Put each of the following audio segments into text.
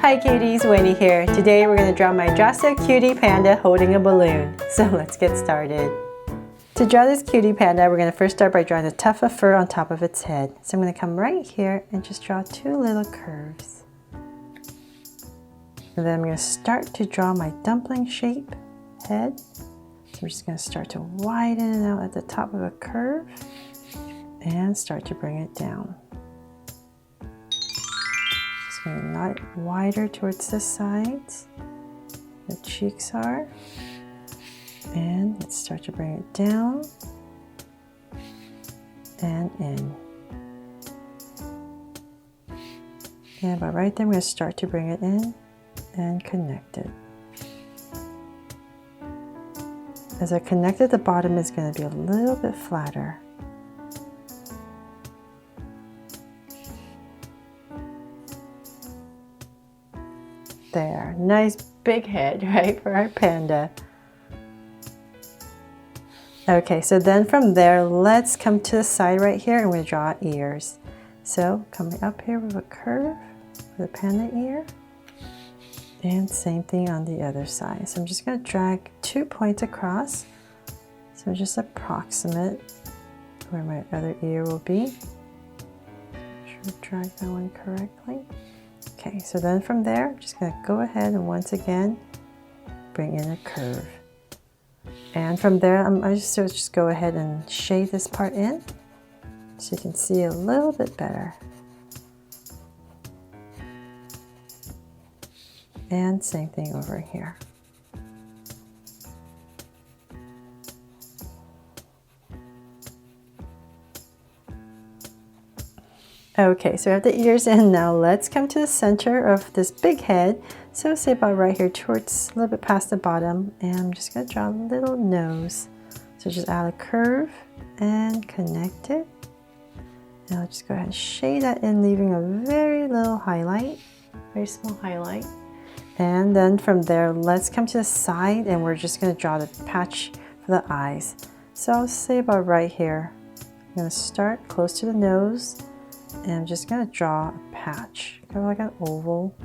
Hi cuties, Winnie here. Today we're going to draw my Just So Cutie Panda holding a balloon. So let's get started. To draw this cutie panda, we're going to first start by drawing a tuft of fur on top of its head. So I'm going to come right here and just draw two little curves. And then I'm going to start to draw my dumpling shape head. So we're just going to start to widen it out at the top of a curve and start to bring it down. Just going to knot it wider towards the sides, the cheeks are. And let's start to bring it down and in. And about right there, I'm going to start to bring it in and connect it. As I connect it, the bottom is going to be a little bit flatter. There, nice big head, right, for our panda. Okay, so then from there, let's come to the side right here and we draw ears. So coming up here with a curve for the panda ear. And same thing on the other side. So I'm just going to drag 2 points across. So just approximate where my other ear will be. Make sure to drag that one correctly. Okay, so then from there, I'm just going to go ahead and once again bring in a curve. And from there, I just go ahead and shade this part in so you can see a little bit better. And same thing over here. Okay, so we have the ears in now. Let's come to the center of this big head. So say about right here towards a little bit past the bottom, and I'm just going to draw a little nose. So just add a curve and connect it. Now I'll just go ahead and shade that in, leaving a very little highlight, very small highlight. And then from there, let's come to the side and we're just going to draw the patch for the eyes. So I'll say about right here. I'm going to start close to the nose and I'm just going to draw a patch, kind of like an oval.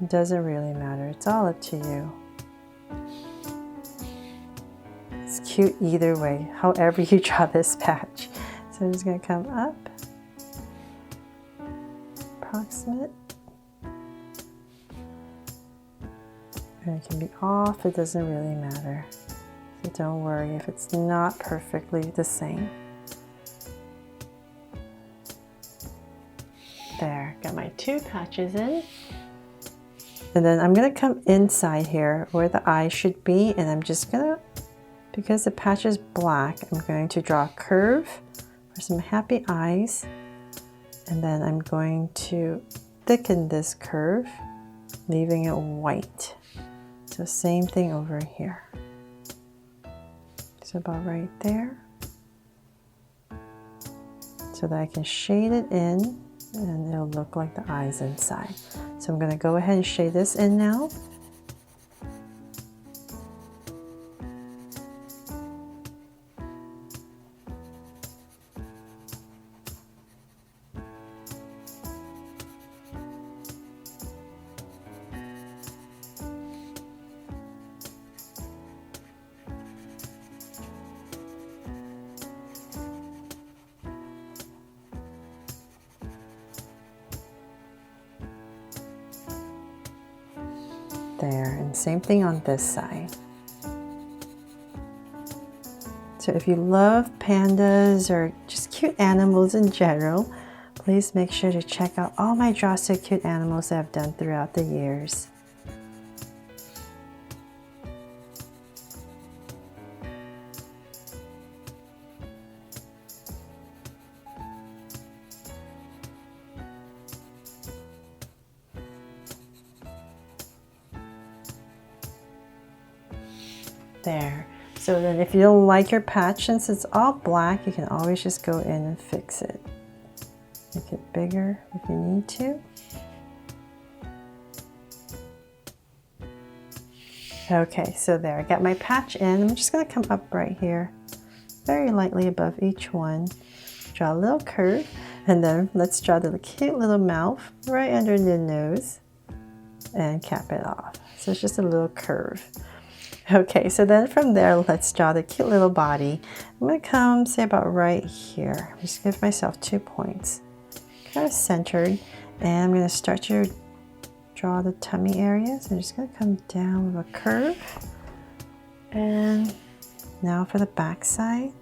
It doesn't really matter, it's all up to you. It's cute either way, however you draw this patch. So I'm just going to come up, approximate. And it can be off, it doesn't really matter. So don't worry if it's not perfectly the same. There, got my 2 patches in. And then I'm going to come inside here where the eye should be, and I'm just going to, because the patch is black, I'm going to draw a curve for some happy eyes. And then I'm going to thicken this curve, leaving it white. So same thing over here. So about right there. So that I can shade it in and it'll look like the eyes inside. So I'm going to go ahead and shade this in now. There, and same thing on this side. So if you love pandas or just cute animals in general, please make sure to check out all my Draw So Cute animals that I've done throughout the years. There. So then if you don't like your patch, since it's all black, you can always just go in and fix it. Make it bigger if you need to. Okay, so there, I got my patch in. I'm just going to come up right here, very lightly above each one. Draw a little curve, and then let's draw the cute little mouth right under the nose. and cap it off. So it's just a little curve. Okay, so then from there, let's draw the cute little body. I'm gonna come, say about right here. Just give myself 2 points. Kind of centered, and I'm gonna start to draw the tummy area. So I'm just gonna come down with a curve. And now for the back side.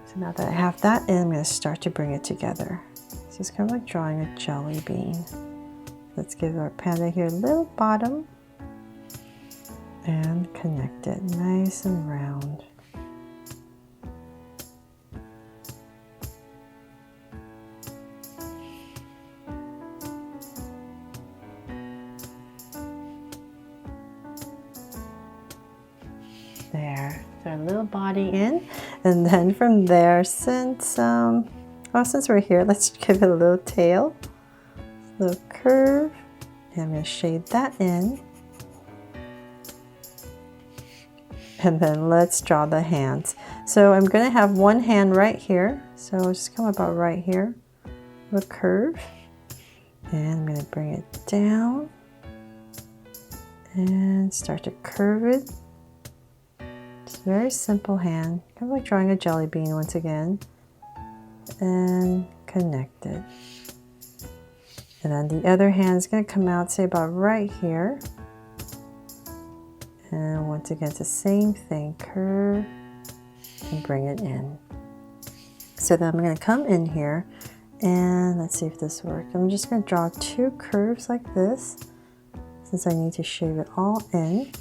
So now that I have that in, I'm gonna start to bring it together. So it's kind of like drawing a jelly bean. Let's give our panda here a little bottom and connect it nice and round. There, so our little body in, and then from there, since we're here, let's give it a little tail. Little curve, and I'm going to shade that in, and then let's draw the hands. So I'm going to have one hand right here, so I'll just come about right here, the curve, and I'm going to bring it down and start to curve it. Just a very simple hand, kind of like drawing a jelly bean once again, and connect it. And then the other hand is going to come out, say about right here. And once again, it's the same thing, curve and bring it in. So then I'm going to come in here and let's see if this works. I'm just going to draw 2 curves like this, since I need to shave it all in.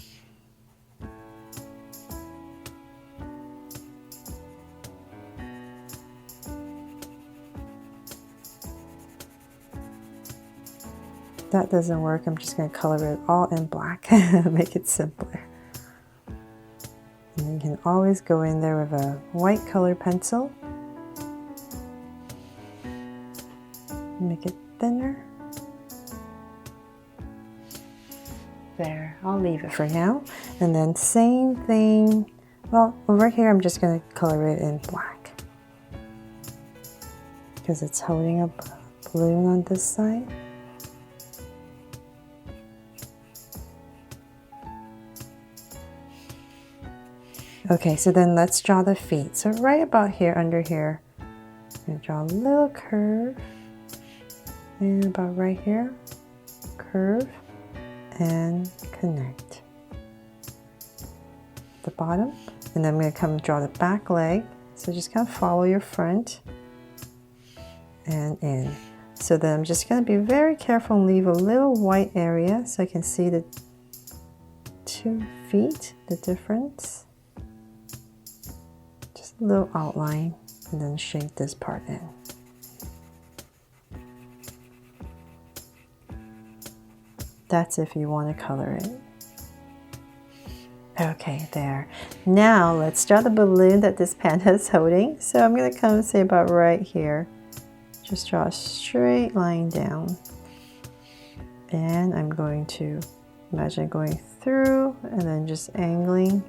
That doesn't work. I'm just going to color it all in black, make it simpler. And you can always go in there with a white color pencil, make it thinner. There, I'll leave it for now. And then same thing, well, over here I'm just going to color it in black because it's holding a balloon on this side. Okay, so then let's draw the feet. So right about here, under here, I'm going to draw a little curve, and about right here, curve, and connect. The bottom, and then I'm going to come draw the back leg. So just kind of follow your front and in. So then I'm just going to be very careful and leave a little white area so I can see the 2 feet, the difference. Just a little outline, and then shape this part in. That's if you want to color it. Okay, there. Now let's draw the balloon that this panda is holding. So I'm going to come and say about right here. Just draw a straight line down. And I'm going to imagine going through and then just angling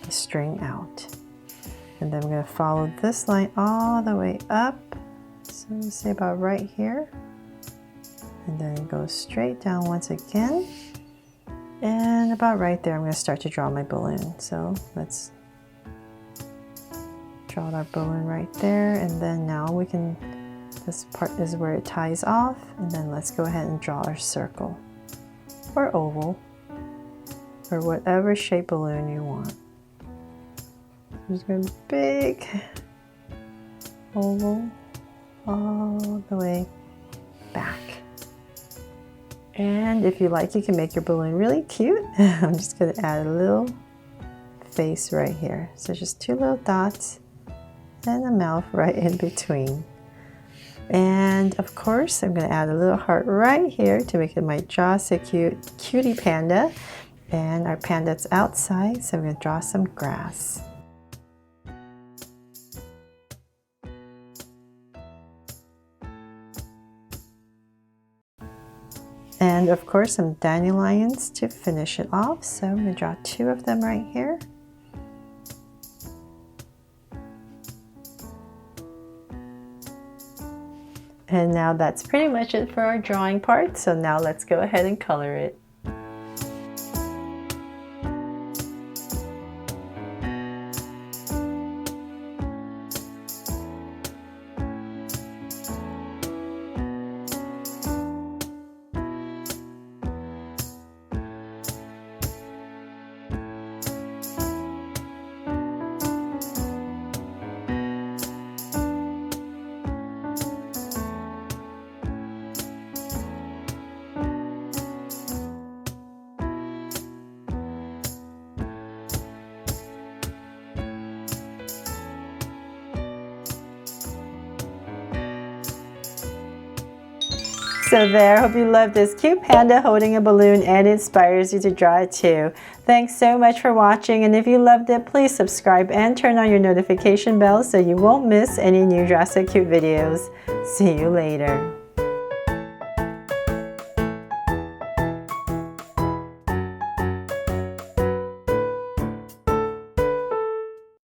the string out. And then I'm going to follow this line all the way up. So say about right here. And then go straight down once again. And about right there, I'm going to start to draw my balloon. So let's draw our balloon right there. And then now we can, this part is where it ties off. And then let's go ahead and draw our circle or oval or whatever shape balloon you want. Just going big oval all the way back. And if you like, you can make your balloon really cute. I'm just going to add a little face right here. So just 2 little dots and a mouth right in between. And of course, I'm going to add a little heart right here to make it my jaw so cute, cutie panda. And our panda's outside, so I'm going to draw some grass. And of course some dandelions to finish it off. So I'm going to draw 2 of them right here. And now that's pretty much it for our drawing part. So now let's go ahead and color it. So there, hope you love this cute panda holding a balloon and inspires you to draw it too. Thanks so much for watching, and if you loved it, please subscribe and turn on your notification bell so you won't miss any new Draw So Cute videos. See you later.